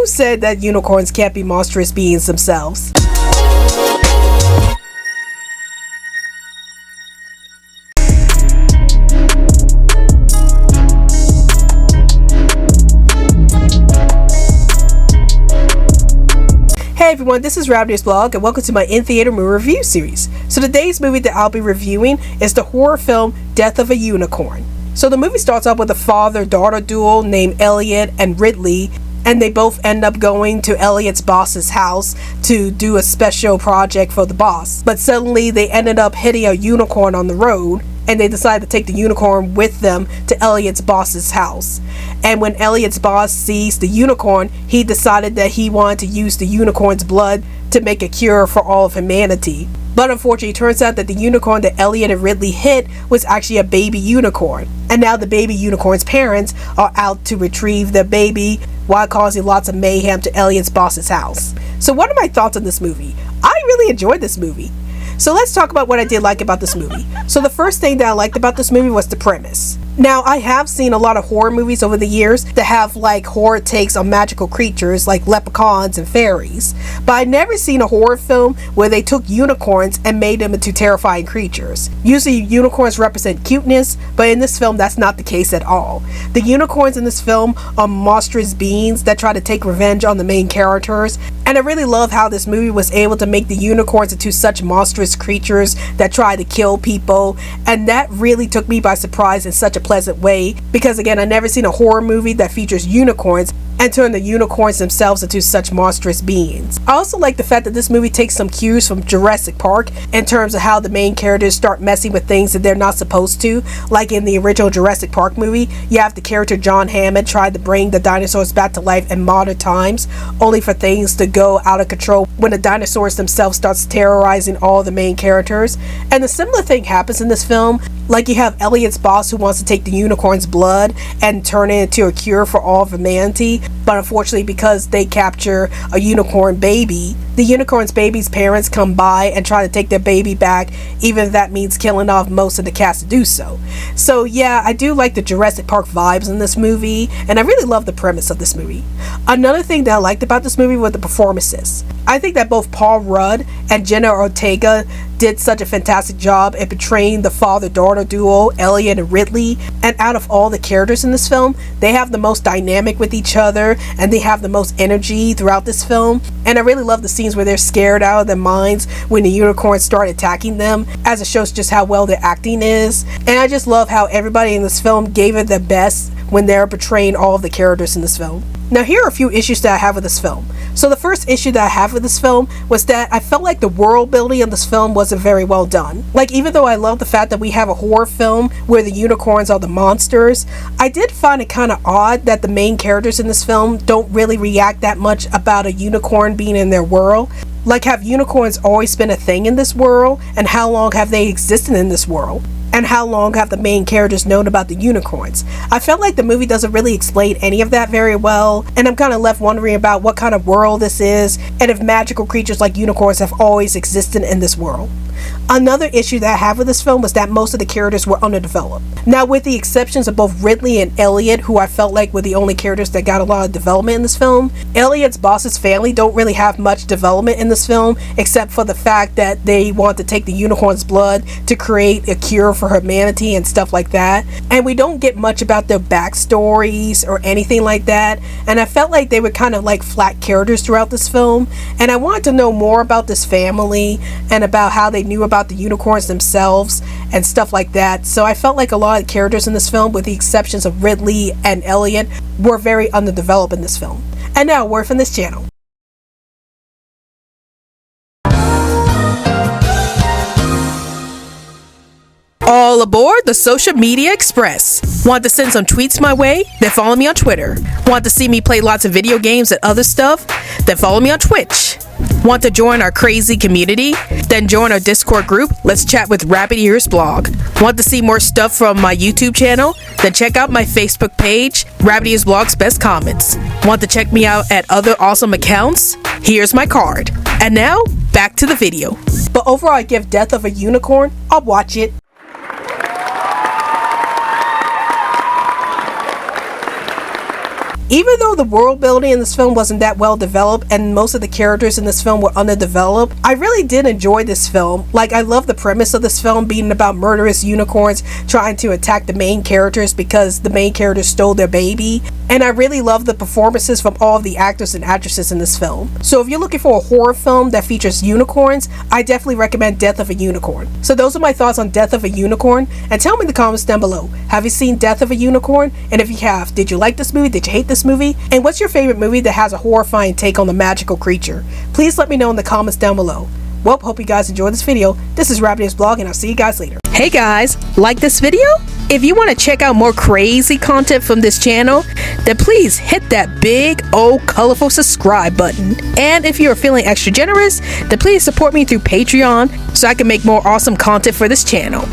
Who said that unicorns can't be monstrous beings themselves? Hey everyone, this is Rabbitearsblog and welcome to my in-theater movie review series. So today's movie that I'll be reviewing is the horror film Death of a Unicorn. So the movie starts off with a father-daughter duo named Elliot and Ridley, and they both end up going to Elliot's boss's house to do a special project for the boss. But suddenly they ended up hitting a unicorn on the road, and they decided to take the unicorn with them to Elliot's boss's house. And when Elliot's boss sees the unicorn, he decided that he wanted to use the unicorn's blood to make a cure for all of humanity. But unfortunately, it turns out that the unicorn that Elliot and Ridley hit was actually a baby unicorn. And now the baby unicorn's parents are out to retrieve the baby while causing lots of mayhem to Elliot's boss's house. So what are my thoughts on this movie? I really enjoyed this movie. So let's talk about what I did like about this movie. So the first thing that I liked about this movie was the premise. Now, I have seen a lot of horror movies over the years that have like horror takes on magical creatures like leprechauns and fairies, but I've never seen a horror film where they took unicorns and made them into terrifying creatures. Usually unicorns represent cuteness, but in this film that's not the case at all. The unicorns in this film are monstrous beings that try to take revenge on the main characters, and I really love how this movie was able to make the unicorns into such monstrous creatures that try to kill people, and that really took me by surprise in such a pleasant way, because again, I've never seen a horror movie that features unicorns and turn the unicorns themselves into such monstrous beings. I also like the fact that this movie takes some cues from Jurassic Park in terms of how the main characters start messing with things that they're not supposed to. Like in the original Jurassic Park movie, you have the character John Hammond try to bring the dinosaurs back to life in modern times, only for things to go out of control when the dinosaurs themselves starts terrorizing all the main characters. And a similar thing happens in this film. Like you have Elliot's boss who wants to take the unicorn's blood and turn it into a cure for all of humanity, but unfortunately because they capture a unicorn baby, the unicorn's baby's parents come by and try to take their baby back, even if that means killing off most of the cast to do so. So yeah, I do like the Jurassic Park vibes in this movie, and I really love the premise of this movie. Another thing that I liked about this movie were the performances. I think that both Paul Rudd and Jenna Ortega did such a fantastic job at portraying the father-daughter duo, Elliot and Ridley, and out of all the characters in this film, they have the most dynamic with each other, and they have the most energy throughout this film. And I really love the scenes where they're scared out of their minds when the unicorns start attacking them, as it shows just how well their acting is. And I just love how everybody in this film gave it their best when they're portraying all of the characters in this film. Now here are a few issues that I have with this film. So the first issue that I have with this film was that I felt like the world building in this film wasn't very well done. Like, even though I love the fact that we have a horror film where the unicorns are the monsters, I did find it kind of odd that the main characters in this film don't really react that much about a unicorn being in their world. Like, have unicorns always been a thing in this world? And how long have they existed in this world? And how long have the main characters known about the unicorns? I felt like the movie doesn't really explain any of that very well, and I'm kind of left wondering about what kind of world this is, and if magical creatures like unicorns have always existed in this world. Another issue that I have with this film was that most of the characters were underdeveloped. Now, with the exceptions of both Ridley and Elliot, who I felt like were the only characters that got a lot of development in this film, Elliot's boss's family don't really have much development in this film, except for the fact that they want to take the unicorn's blood to create a cure for humanity and stuff like that. And we don't get much about their backstories or anything like that. And I felt like they were kind of like flat characters throughout this film. And I wanted to know more about this family and about how they knew about the unicorns themselves and stuff like that. So I felt like a lot of characters in this film, with the exceptions of Ridley and Elliot, were very underdeveloped in this film. And now, a word from this channel. All aboard the Social Media Express. Want to send some tweets my way? Then follow me on Twitter. Want to see me play lots of video games and other stuff? Then follow me on Twitch. Want to join our crazy community? Then join our Discord group. Let's chat with Rabbitearsblog. Want to see more stuff from my YouTube channel? Then check out my Facebook page, Rabbitearsblog's Best Comments. Want to check me out at other awesome accounts? Here's my card. And now, back to the video. But overall, I give Death of a Unicorn. I'll watch it. Even though the world building in this film wasn't that well developed and most of the characters in this film were underdeveloped, I really did enjoy this film. Like, I love the premise of this film being about murderous unicorns trying to attack the main characters because the main characters stole their baby. And I really love the performances from all of the actors and actresses in this film. So if you're looking for a horror film that features unicorns, I definitely recommend Death of a Unicorn. So those are my thoughts on Death of a Unicorn, and tell me in the comments down below, have you seen Death of a Unicorn? And if you have, did you like this movie? Did you hate this movie? And what's your favorite movie that has a horrifying take on the magical creature? Please let me know in the comments down below. Well, hope you guys enjoyed this video. This is Rabbitearsblog, and I'll see you guys later. Hey guys, like this video? If you want to check out more crazy content from this channel, then please hit that big old colorful subscribe button. And if you're feeling extra generous, then please support me through Patreon so I can make more awesome content for this channel.